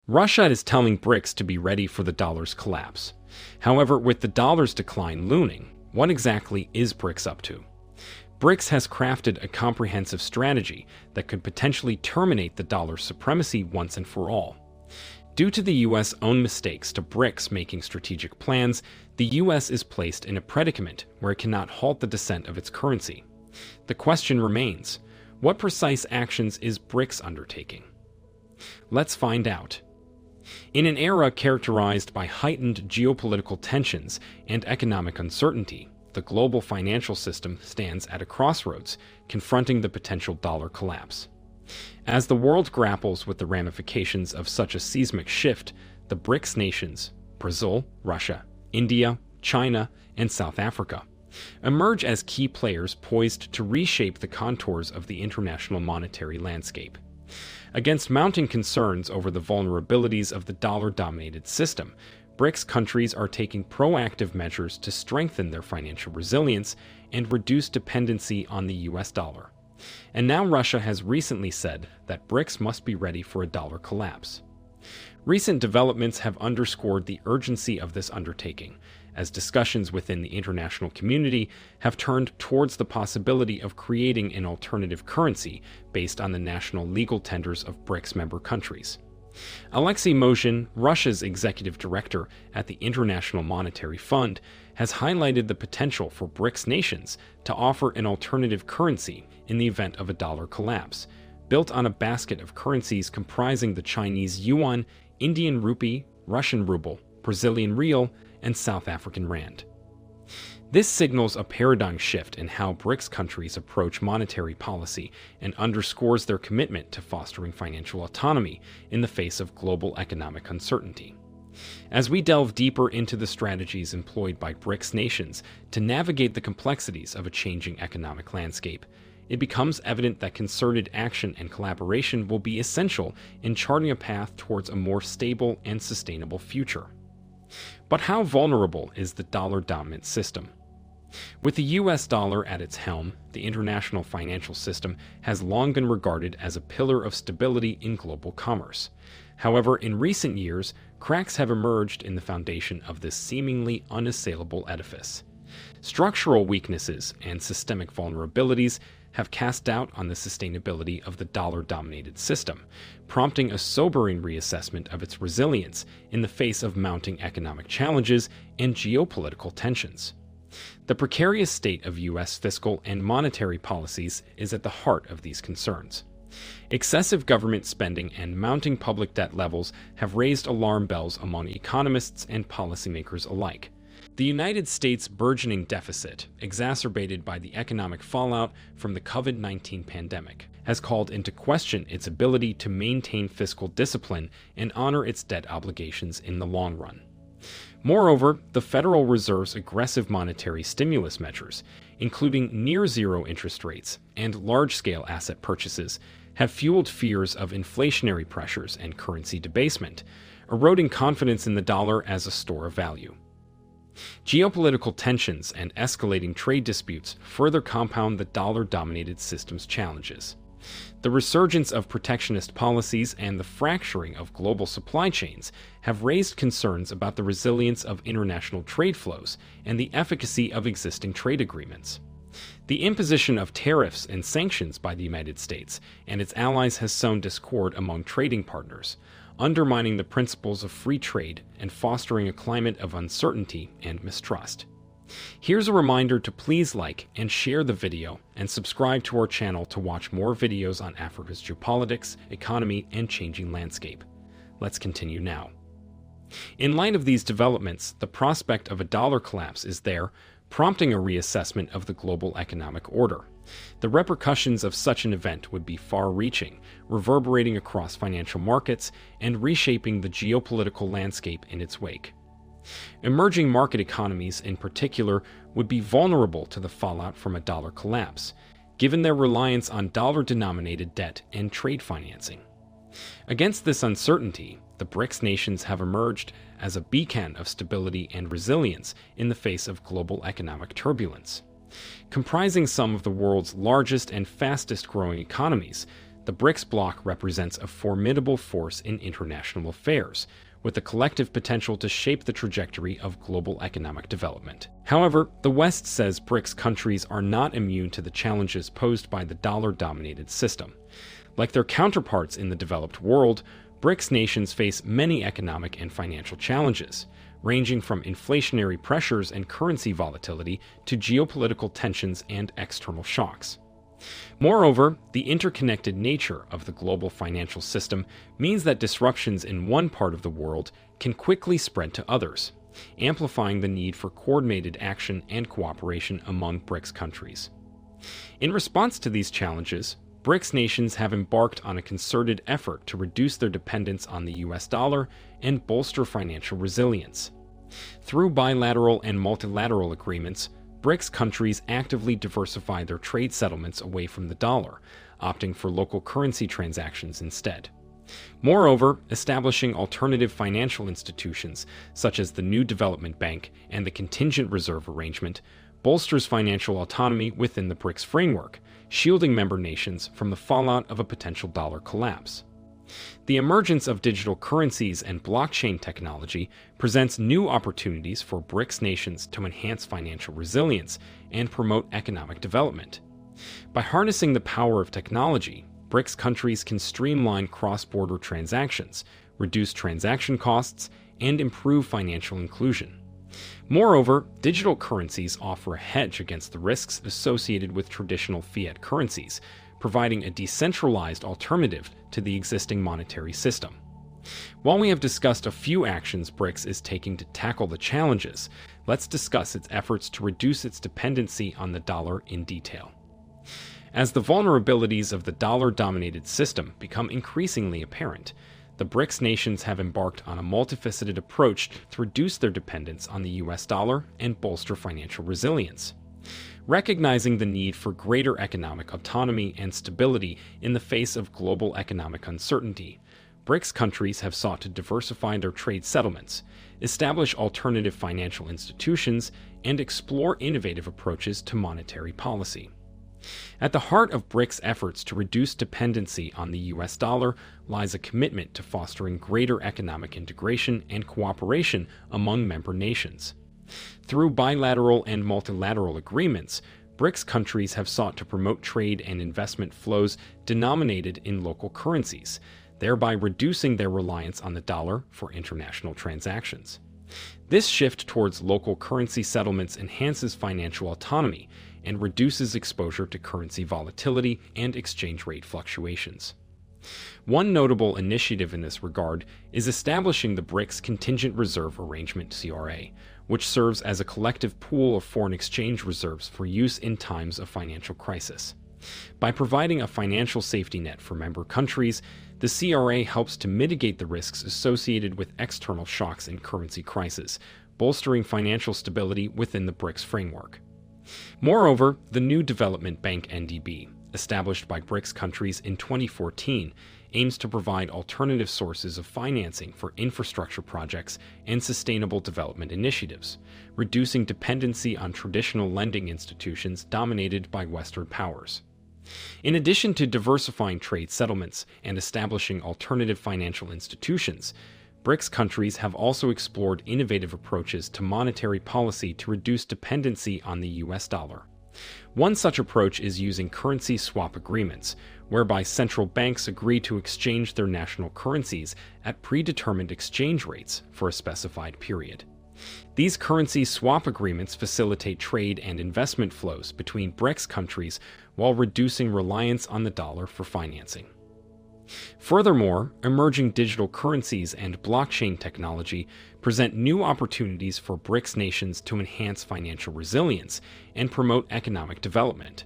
Russia is telling BRICS to be ready for the dollar's collapse. However, with the dollar's decline looming, what exactly is BRICS up to? BRICS has crafted a comprehensive strategy that could potentially terminate the dollar's supremacy once and for all. Due to the U.S. own mistakes to BRICS making strategic plans, the U.S. is placed in a predicament where it cannot halt the descent of its currency. The question remains, what precise actions is BRICS undertaking? Let's find out. In an era characterized by heightened geopolitical tensions and economic uncertainty, the global financial system stands at a crossroads, confronting the potential dollar collapse. As the world grapples with the ramifications of such a seismic shift, the BRICS nations, Brazil, Russia, India, China, and South Africa, emerge as key players poised to reshape the contours of the international monetary landscape. Against mounting concerns over the vulnerabilities of the dollar-dominated system, BRICS countries are taking proactive measures to strengthen their financial resilience and reduce dependency on the US dollar. And now Russia has recently said that BRICS must be ready for a dollar collapse. Recent developments have underscored the urgency of this undertaking, as discussions within the international community have turned towards the possibility of creating an alternative currency based on the national legal tenders of BRICS member countries. Alexei Moshin, Russia's executive director at the International Monetary Fund, has highlighted the potential for BRICS nations to offer an alternative currency in the event of a dollar collapse, built on a basket of currencies comprising the Chinese yuan, Indian rupee, Russian ruble, Brazilian real, and South African rand. This signals a paradigm shift in how BRICS countries approach monetary policy and underscores their commitment to fostering financial autonomy in the face of global economic uncertainty. As we delve deeper into the strategies employed by BRICS nations to navigate the complexities of a changing economic landscape, it becomes evident that concerted action and collaboration will be essential in charting a path towards a more stable and sustainable future. But how vulnerable is the dollar-dominant system? With the US dollar at its helm, the international financial system has long been regarded as a pillar of stability in global commerce. However, in recent years, cracks have emerged in the foundation of this seemingly unassailable edifice. Structural weaknesses and systemic vulnerabilities have cast doubt on the sustainability of the dollar-dominated system, prompting a sobering reassessment of its resilience in the face of mounting economic challenges and geopolitical tensions. The precarious state of U.S. fiscal and monetary policies is at the heart of these concerns. Excessive government spending and mounting public debt levels have raised alarm bells among economists and policymakers alike. The United States' burgeoning deficit, exacerbated by the economic fallout from the COVID-19 pandemic, has called into question its ability to maintain fiscal discipline and honor its debt obligations in the long run. Moreover, the Federal Reserve's aggressive monetary stimulus measures, including near-zero interest rates and large-scale asset purchases, have fueled fears of inflationary pressures and currency debasement, eroding confidence in the dollar as a store of value. Geopolitical tensions and escalating trade disputes further compound the dollar-dominated system's challenges. The resurgence of protectionist policies and the fracturing of global supply chains have raised concerns about the resilience of international trade flows and the efficacy of existing trade agreements. The imposition of tariffs and sanctions by the United States and its allies has sown discord among trading partners, undermining the principles of free trade and fostering a climate of uncertainty and mistrust. Here's a reminder to please like and share the video and subscribe to our channel to watch more videos on Africa's geopolitics, economy, and changing landscape. Let's continue now. In light of these developments, the prospect of a dollar collapse is there, prompting a reassessment of the global economic order. The repercussions of such an event would be far-reaching, reverberating across financial markets and reshaping the geopolitical landscape in its wake. Emerging market economies, in particular, would be vulnerable to the fallout from a dollar collapse, given their reliance on dollar-denominated debt and trade financing. Against this uncertainty, the BRICS nations have emerged as a beacon of stability and resilience in the face of global economic turbulence. Comprising some of the world's largest and fastest-growing economies, the BRICS bloc represents a formidable force in international affairs, with the collective potential to shape the trajectory of global economic development. However, the West says BRICS countries are not immune to the challenges posed by the dollar-dominated system. Like their counterparts in the developed world, BRICS nations face many economic and financial challenges, ranging from inflationary pressures and currency volatility to geopolitical tensions and external shocks. Moreover, the interconnected nature of the global financial system means that disruptions in one part of the world can quickly spread to others, amplifying the need for coordinated action and cooperation among BRICS countries. In response to these challenges, BRICS nations have embarked on a concerted effort to reduce their dependence on the US dollar and bolster financial resilience. Through bilateral and multilateral agreements, BRICS countries actively diversify their trade settlements away from the dollar, opting for local currency transactions instead. Moreover, establishing alternative financial institutions, such as the New Development Bank and the Contingent Reserve Arrangement, bolsters financial autonomy within the BRICS framework, shielding member nations from the fallout of a potential dollar collapse. The emergence of digital currencies and blockchain technology presents new opportunities for BRICS nations to enhance financial resilience and promote economic development. By harnessing the power of technology, BRICS countries can streamline cross-border transactions, reduce transaction costs, and improve financial inclusion. Moreover, digital currencies offer a hedge against the risks associated with traditional fiat currencies, providing a decentralized alternative to the existing monetary system. While we have discussed a few actions BRICS is taking to tackle the challenges, let's discuss its efforts to reduce its dependency on the dollar in detail. As the vulnerabilities of the dollar-dominated system become increasingly apparent, the BRICS nations have embarked on a multifaceted approach to reduce their dependence on the US dollar and bolster financial resilience. Recognizing the need for greater economic autonomy and stability in the face of global economic uncertainty, BRICS countries have sought to diversify their trade settlements, establish alternative financial institutions, and explore innovative approaches to monetary policy. At the heart of BRICS' efforts to reduce dependency on the US dollar lies a commitment to fostering greater economic integration and cooperation among member nations. Through bilateral and multilateral agreements, BRICS countries have sought to promote trade and investment flows denominated in local currencies, thereby reducing their reliance on the dollar for international transactions. This shift towards local currency settlements enhances financial autonomy and reduces exposure to currency volatility and exchange rate fluctuations. One notable initiative in this regard is establishing the BRICS Contingent Reserve Arrangement (CRA), which serves as a collective pool of foreign exchange reserves for use in times of financial crisis. By providing a financial safety net for member countries, the CRA helps to mitigate the risks associated with external shocks in currency crisis, bolstering financial stability within the BRICS framework. Moreover, the New Development Bank (NDB), established by BRICS countries in 2014, aims to provide alternative sources of financing for infrastructure projects and sustainable development initiatives, reducing dependency on traditional lending institutions dominated by Western powers. In addition to diversifying trade settlements and establishing alternative financial institutions, BRICS countries have also explored innovative approaches to monetary policy to reduce dependency on the US dollar. One such approach is using currency swap agreements, whereby central banks agree to exchange their national currencies at predetermined exchange rates for a specified period. These currency swap agreements facilitate trade and investment flows between BRICS countries while reducing reliance on the dollar for financing. Furthermore, emerging digital currencies and blockchain technology present new opportunities for BRICS nations to enhance financial resilience and promote economic development.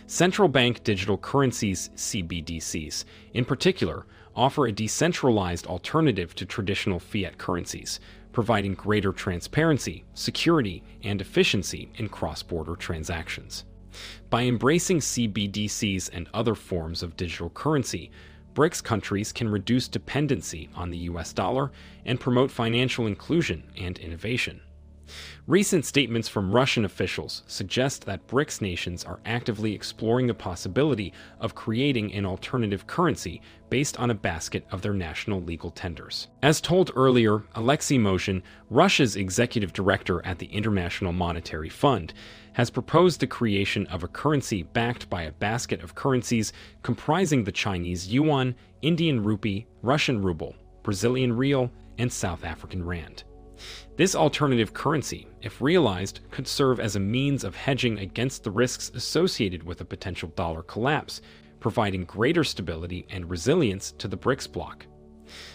Central bank digital currencies, CBDCs, in particular, offer a decentralized alternative to traditional fiat currencies, providing greater transparency, security, and efficiency in cross-border transactions. By embracing CBDCs and other forms of digital currency, BRICS countries can reduce dependency on the US dollar and promote financial inclusion and innovation. Recent statements from Russian officials suggest that BRICS nations are actively exploring the possibility of creating an alternative currency based on a basket of their national legal tenders. As told earlier, Alexei Moshin, Russia's executive director at the International Monetary Fund, has proposed the creation of a currency backed by a basket of currencies comprising the Chinese yuan, Indian rupee, Russian ruble, Brazilian real, and South African rand. This alternative currency, if realized, could serve as a means of hedging against the risks associated with a potential dollar collapse, providing greater stability and resilience to the BRICS bloc.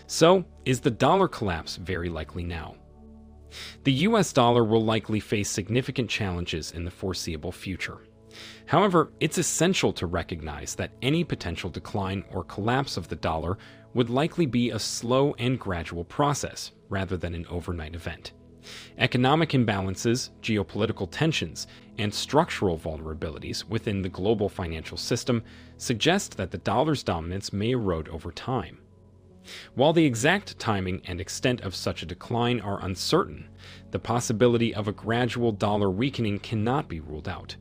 So, is the dollar collapse very likely now? The US dollar will likely face significant challenges in the foreseeable future. However, it's essential to recognize that any potential decline or collapse of the dollar would likely be a slow and gradual process, rather than an overnight event. Economic imbalances, geopolitical tensions, and structural vulnerabilities within the global financial system suggest that the dollar's dominance may erode over time. While the exact timing and extent of such a decline are uncertain, the possibility of a gradual dollar weakening cannot be ruled out.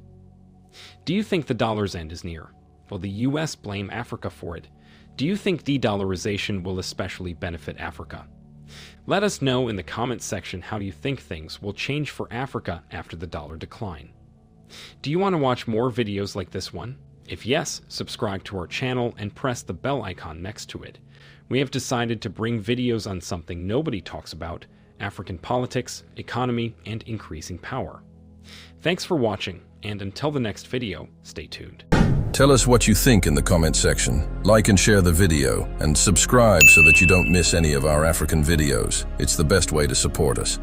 Do you think the dollar's end is near? Will the US blame Africa for it? Do you think de-dollarization will especially benefit Africa? Let us know in the comments section how you think things will change for Africa after the dollar decline. Do you want to watch more videos like this one? If yes, subscribe to our channel and press the bell icon next to it. We have decided to bring videos on something nobody talks about: African politics, economy, and increasing power. Thanks for watching, and until the next video, stay tuned. Tell us what you think in the comment section. Like and share the video, and subscribe so that you don't miss any of our African videos. It's the best way to support us.